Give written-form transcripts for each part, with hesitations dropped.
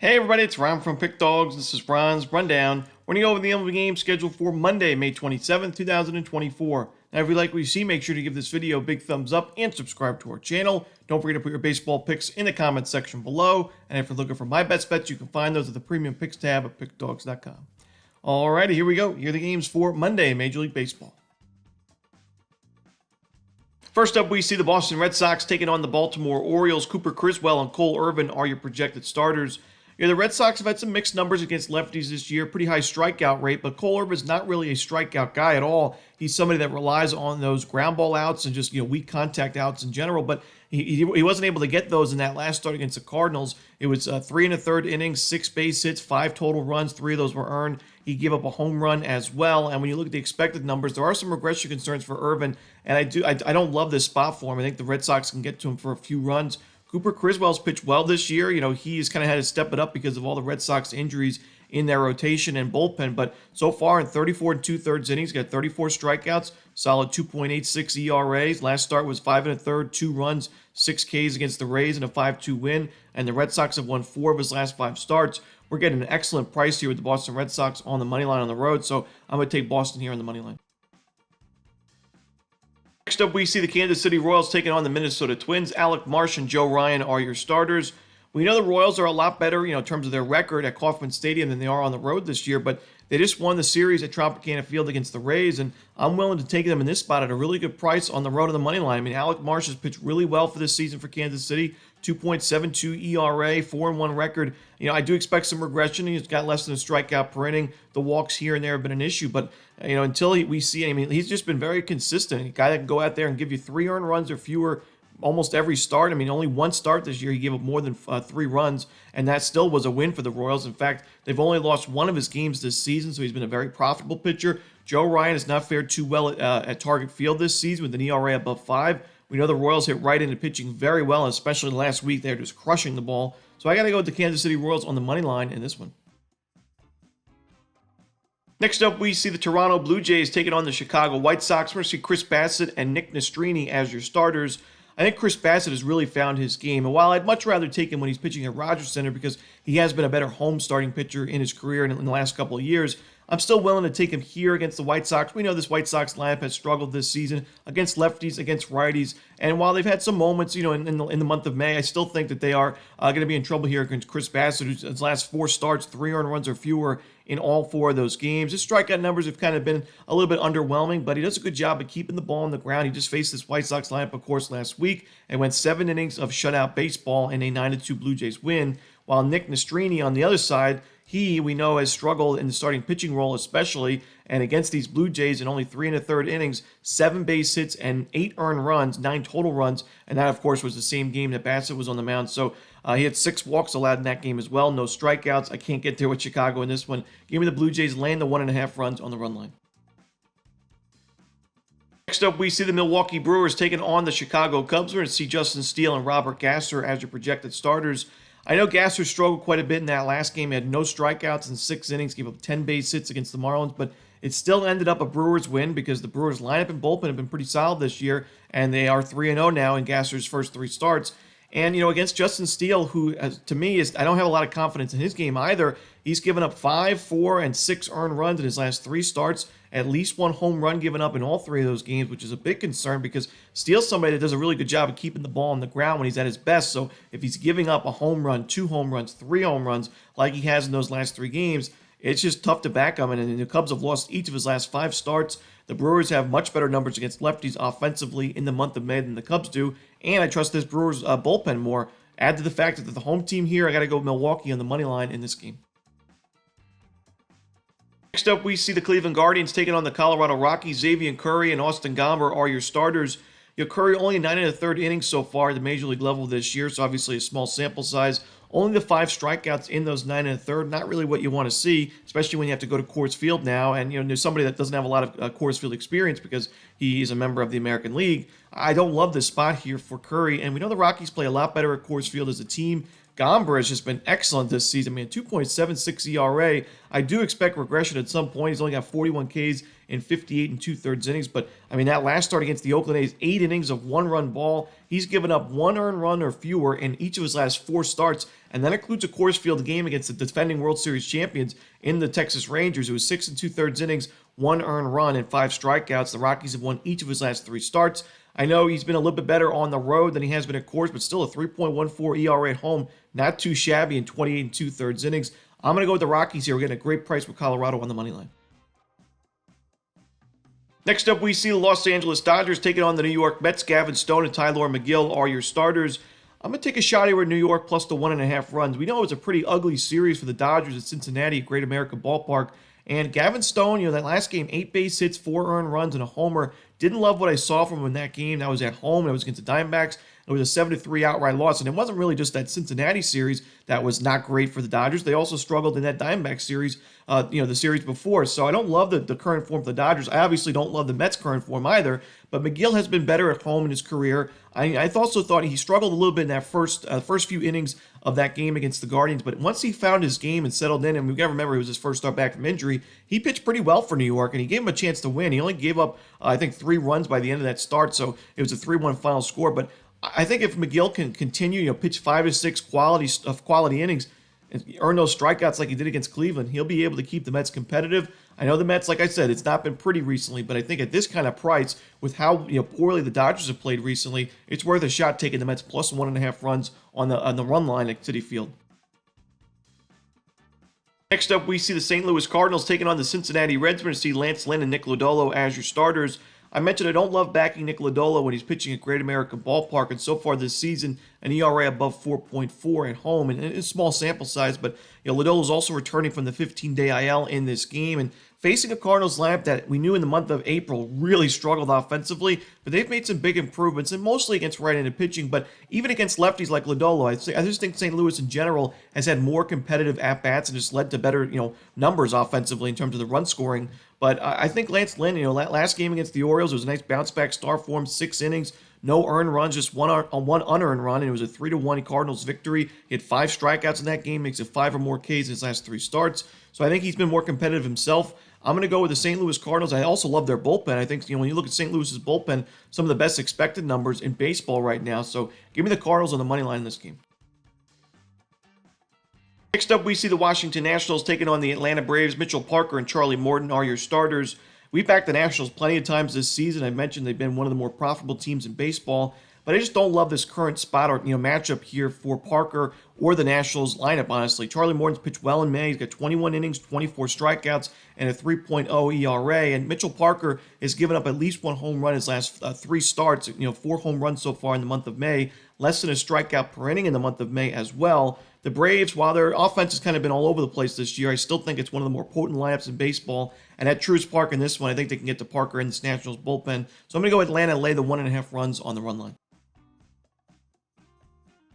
Hey everybody, it's Ron from Pick Dawgz. This is Ron's Rundown. We're going to go over the MLB game scheduled for Monday, May 27th, 2024. Now, if you like what you see, make sure to give this video a big thumbs up and subscribe to our channel. Don't forget to put your baseball picks in the comments section below. And if you're looking for my best bets, you can find those at the Premium Picks tab at pickdawgz.com. Alrighty, here we go. Here are the games for Monday, Major League Baseball. First up, we see the Boston Red Sox taking on the Baltimore Orioles. Cooper Criswell and Cole Irvin are your projected starters. The Red Sox have had some mixed numbers against lefties this year, pretty high strikeout rate, but Cole Irvin's not really a strikeout guy at all. He's somebody that relies on those ground ball outs and just weak contact outs in general, but he wasn't able to get those in that last start against the Cardinals. It was 3 1/3 innings, 6 base hits, 5 total runs, 3 of those were earned. He gave up a home run as well, and when you look at the expected numbers, there are some regression concerns for Irvin, and I don't love this spot for him. I think the Red Sox can get to him for a few runs. Cooper Criswell's pitched well this year. He's kind of had to step it up because of all the Red Sox injuries in their rotation and bullpen. But so far in 34 2/3 innings, got 34 strikeouts, solid 2.86 ERAs. Last start was 5 1/3, 2 runs, 6 Ks against the Rays and a 5-2 win. And the Red Sox have won 4 of his last 5 starts. We're getting an excellent price here with the Boston Red Sox on the money line on the road. So I'm going to take Boston here on the money line. Next up, we see the Kansas City Royals taking on the Minnesota Twins. Alec Marsh and Joe Ryan are your starters. We know the Royals are a lot better, in terms of their record at Kauffman Stadium than they are on the road this year, but they just won the series at Tropicana Field against the Rays, and I'm willing to take them in this spot at a really good price on the road on the money line. I mean, Alec Marsh has pitched really well for this season for Kansas City. 2.72 ERA, 4-1 record. I do expect some regression. He's got less than a strikeout per inning. The walks here and there have been an issue, but until we see, he's just been very consistent. A guy that can go out there and give you 3 earned runs or fewer almost every start. Only one start this year he gave up more than 3 runs, and that still was a win for the Royals. In fact, they've only lost 1 of his games this season, so he's been a very profitable pitcher. Joe Ryan has not fared too well at Target Field this season with an ERA above 5. We know the Royals hit right into pitching very well, especially last week. They're just crushing the ball. So I got to go with the Kansas City Royals on the money line in this one. Next up, we see the Toronto Blue Jays taking on the Chicago White Sox. We're going to see Chris Bassett and Nick Nastrini as your starters. I think Chris Bassett has really found his game. And while I'd much rather take him when he's pitching at Rogers Center because he has been a better home starting pitcher in his career in the last couple of years, I'm still willing to take him here against the White Sox. We know this White Sox lineup has struggled this season against lefties, against righties, and while they've had some moments, in the month of May, I still think that they are going to be in trouble here against Chris Bassett, who's his last 4 starts, 3 earned runs or fewer in all 4 of those games. His strikeout numbers have kind of been a little bit underwhelming, but he does a good job of keeping the ball on the ground. He just faced this White Sox lineup, of course, last week and went 7 innings of shutout baseball in a 9-2 Blue Jays win, while Nick Nastrini on the other side, we know, has struggled in the starting pitching role especially, and against these Blue Jays in only 3 1/3 innings, 7 base hits and 8 earned runs, 9 total runs, and that, of course, was the same game that Bassett was on the mound. So he had 6 walks allowed in that game as well, no strikeouts. I can't get there with Chicago in this one. Give me the Blue Jays laying the 1.5 runs on the run line. Next up, we see the Milwaukee Brewers taking on the Chicago Cubs. We're going to see Justin Steele and Robert Gasser as your projected starters. I know Gasser struggled quite a bit in that last game. He had no strikeouts in 6 innings, gave up 10 base hits against the Marlins, but it still ended up a Brewers win because the Brewers lineup and bullpen have been pretty solid this year, and they are 3-0 now in Gasser's first 3 starts. And, against Justin Steele, who, to me, I don't have a lot of confidence in his game either. He's given up 5, 4, and 6 earned runs in his last 3 starts, at least 1 home run given up in all 3 of those games, which is a big concern because Steele's somebody that does a really good job of keeping the ball on the ground when he's at his best. So if he's giving up a home run, 2 home runs, 3 home runs, like he has in those last 3 games, it's just tough to back him. And the Cubs have lost each of his last 5 starts. The Brewers have much better numbers against lefties offensively in the month of May than the Cubs do. And I trust this Brewers bullpen more. Add to the fact that they're the home team here, I got to go Milwaukee on the money line in this game. Next up, we see the Cleveland Guardians taking on the Colorado Rockies. Xavier Curry and Austin Gomber are your starters. Curry only 9 1/3 innings so far at the Major League level this year, so obviously a small sample size. Only the 5 strikeouts in those 9 1/3, not really what you want to see, especially when you have to go to Coors Field now. And, there's somebody that doesn't have a lot of Coors Field experience because he is a member of the American League. I don't love this spot here for Curry, and we know the Rockies play a lot better at Coors Field as a team. Gomber has just been excellent this season. I mean, 2.76 ERA. I do expect regression at some point. He's only got 41 Ks in 58 and 2/3 innings. But, I mean, that last start against the Oakland A's, 8 innings of 1-run ball. He's given up 1 earned run or fewer in each of his last 4 starts. And that includes a Coors Field game against the defending World Series champions in the Texas Rangers. It was 6 and 2/3 innings, 1 earned run, and 5 strikeouts. The Rockies have won each of his last 3 starts. I know he's been a little bit better on the road than he has been at Coors, but still a 3.14 ERA at home. Not too shabby in 28 and 2/3 innings. I'm going to go with the Rockies here. We're getting a great price with Colorado on the money line. Next up, we see the Los Angeles Dodgers taking on the New York Mets. Gavin Stone and Tylor Megill are your starters. I'm going to take a shot here with New York plus the 1.5 runs. We know it was a pretty ugly series for the Dodgers at Cincinnati at Great American Ballpark. And Gavin Stone, that last game, 8 base hits, 4 earned runs, and a homer. Didn't love what I saw from him in that game. That was at home. It was against the Diamondbacks. It was a 7-3 outright loss. And it wasn't really just that Cincinnati series that was not great for the Dodgers. They also struggled in that Diamondback series, the series before. So I don't love the current form of the Dodgers. I obviously don't love the Mets' current form either. But Megill has been better at home in his career. I also thought he struggled a little bit in that first few innings of that game against the Guardians. But once he found his game and settled in, and we've got to remember it was his first start back from injury, he pitched pretty well for New York, and he gave him a chance to win. He only gave up, I think, 3 runs by the end of that start, so it was a 3-1 final score. But I think if Megill can continue, pitch 5 to 6 quality innings, and earn those strikeouts like he did against Cleveland, he'll be able to keep the Mets competitive. I know the Mets, like I said, it's not been pretty recently, but I think at this kind of price, with how poorly the Dodgers have played recently, it's worth a shot taking the Mets plus 1.5 runs on the run line at Citi Field. Next up, we see the St. Louis Cardinals taking on the Cincinnati Reds. We're going to see Lance Lynn and Nick Lodolo as your starters. I mentioned I don't love backing Nick Lodolo when he's pitching at Great American Ballpark, and so far this season, an ERA above 4.4 at home, and it's a small sample size, but Lodolo's also returning from the 15-day IL in this game, and facing a Cardinals lineup that we knew in the month of April really struggled offensively, but they've made some big improvements, and mostly against right-handed pitching, but even against lefties like Lodolo, I just think St. Louis in general has had more competitive at-bats and just led to better, numbers offensively in terms of the run scoring. But I think Lance Lynn, last game against the Orioles, it was a nice bounce-back star for him, 6 innings, no earned runs, just one unearned run, and it was a 3-1 Cardinals victory. He had 5 strikeouts in that game, makes it 5 or more Ks in his last 3 starts. So I think he's been more competitive himself. I'm going to go with the St. Louis Cardinals. I also love their bullpen. I think, when you look at St. Louis's bullpen, some of the best expected numbers in baseball right now. So give me the Cardinals on the money line in this game. Next up, we see the Washington Nationals taking on the Atlanta Braves. Mitchell Parker and Charlie Morton are your starters. We've backed the Nationals plenty of times this season. I mentioned they've been one of the more profitable teams in baseball, but I just don't love this current spot or matchup here for Parker or the Nationals lineup, honestly. Charlie Morton's pitched well in May. He's got 21 innings, 24 strikeouts, and a 3.0 ERA. And Mitchell Parker has given up at least 1 home run in his last 3 starts. 4 home runs so far in the month of May, less than a strikeout per inning in the month of May as well. The Braves, while their offense has kind of been all over the place this year, I still think it's one of the more potent lineups in baseball. And at Truist Park in this one, I think they can get to Parker in this Nationals bullpen. So I'm going to go Atlanta and lay the 1.5 runs on the run line.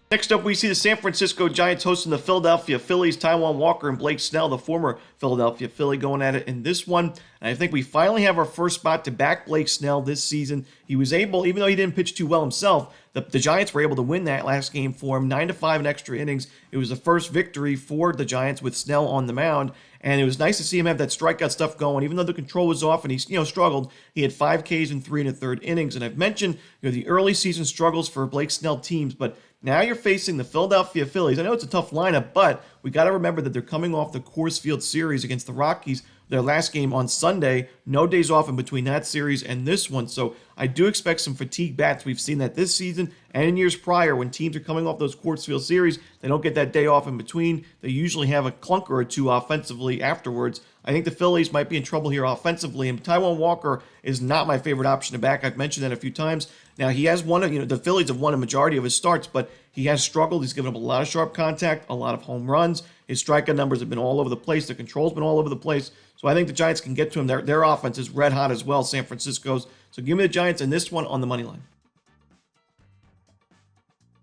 Next up, we see the San Francisco Giants hosting the Philadelphia Phillies. Taijuan Walker and Blake Snell, the former Philadelphia Philly, going at it in this one. And I think we finally have our first spot to back Blake Snell this season. He was able, even though he didn't pitch too well himself, the Giants were able to win that last game for him, 9-5 in extra innings. It was the first victory for the Giants with Snell on the mound. And it was nice to see him have that strikeout stuff going. Even though the control was off and he struggled, he had 5 Ks in 3 1/3 innings. And I've mentioned the early season struggles for Blake Snell teams, but now you're facing the Philadelphia Phillies. I know it's a tough lineup, but we got to remember that they're coming off the Coors Field series against the Rockies, their last game on Sunday. No days off in between that series and this one. So I do expect some fatigue bats. We've seen that this season and in years prior when teams are coming off those Coors Field series. They don't get that day off in between. They usually have a clunker or two offensively afterwards. I think the Phillies might be in trouble here offensively, and Taijuan Walker is not my favorite option to back. I've mentioned that a few times. Now, he has won, the Phillies have won a majority of his starts, but he has struggled. He's given up a lot of sharp contact, a lot of home runs. His strikeout numbers have been all over the place. The control's been all over the place. So I think the Giants can get to him. Their offense is red hot as well, San Francisco's. So give me the Giants in this one on the money line.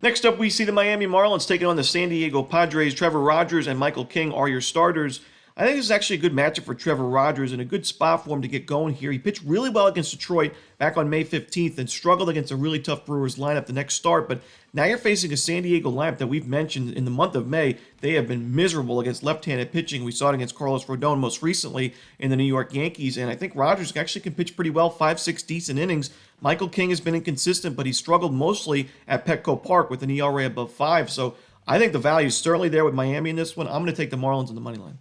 Next up, we see the Miami Marlins taking on the San Diego Padres. Trevor Rogers and Michael King are your starters. I think this is actually a good matchup for Trevor Rogers and a good spot for him to get going here. He pitched really well against Detroit back on May 15th and struggled against a really tough Brewers lineup the next start. But now you're facing a San Diego lineup that we've mentioned in the month of May. They have been miserable against left-handed pitching. We saw it against Carlos Rodon most recently in the New York Yankees. And I think Rogers actually can pitch pretty well, 5-6 decent innings. Michael King has been inconsistent, but he struggled mostly at Petco Park with an ERA above 5. So I think the value is certainly there with Miami in this one. I'm going to take the Marlins on the money line.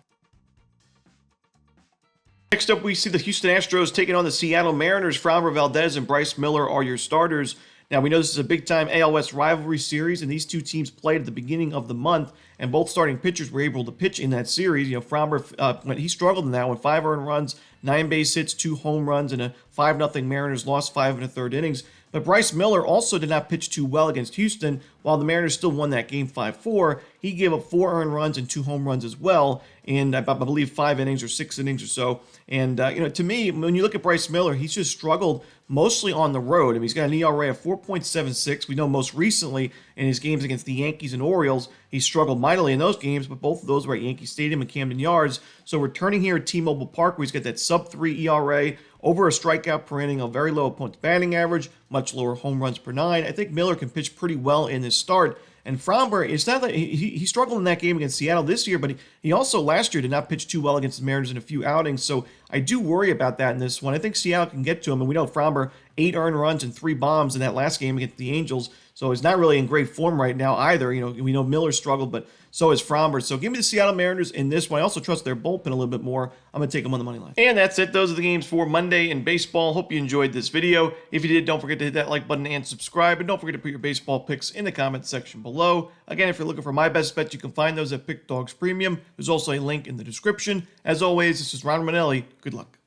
Next up, we see the Houston Astros taking on the Seattle Mariners. Framber Valdez and Bryce Miller are your starters. Now, we know this is a big-time AL West rivalry series, and these two teams played at the beginning of the month, and both starting pitchers were able to pitch in that series. You know, Framber, he struggled in that one, 5 earned runs, 9 base hits, 2 home runs, and a 5-0 Mariners loss, 5 1/3 innings. But Bryce Miller also did not pitch too well against Houston, while the Mariners still won that game 5-4. He gave up 4 earned runs and 2 home runs as well, and I believe 5 innings or 6 innings or so. And, to me, when you look at Bryce Miller, he's just struggled mostly on the road. I mean, he's got an ERA of 4.76. We know most recently in his games against the Yankees and Orioles, he struggled mightily in those games, but both of those were at Yankee Stadium and Camden Yards. So returning here at T-Mobile Park, where he's got that sub-3 ERA, over a strikeout per inning, a very low opponent's batting average, much lower home runs per 9. I think Miller can pitch pretty well in this start. And Framber, it's not that he struggled in that game against Seattle this year, but he also last year did not pitch too well against the Mariners in a few outings. So I do worry about that in this one. I think Seattle can get to him, and we know Framber 8 earned runs and 3 bombs in that last game against the Angels. So he's not really in great form right now either. We know Miller struggled, but so is Framber. So give me the Seattle Mariners in this one. I also trust their bullpen a little bit more. I'm going to take them on the money line. And that's it. Those are the games for Monday in baseball. Hope you enjoyed this video. If you did, don't forget to hit that like button and subscribe. And don't forget to put your baseball picks in the comments section below. Again, if you're looking for my best bets, you can find those at Pickdawgz Premium. There's also a link in the description. As always, this is Ron Romanelli. Good luck.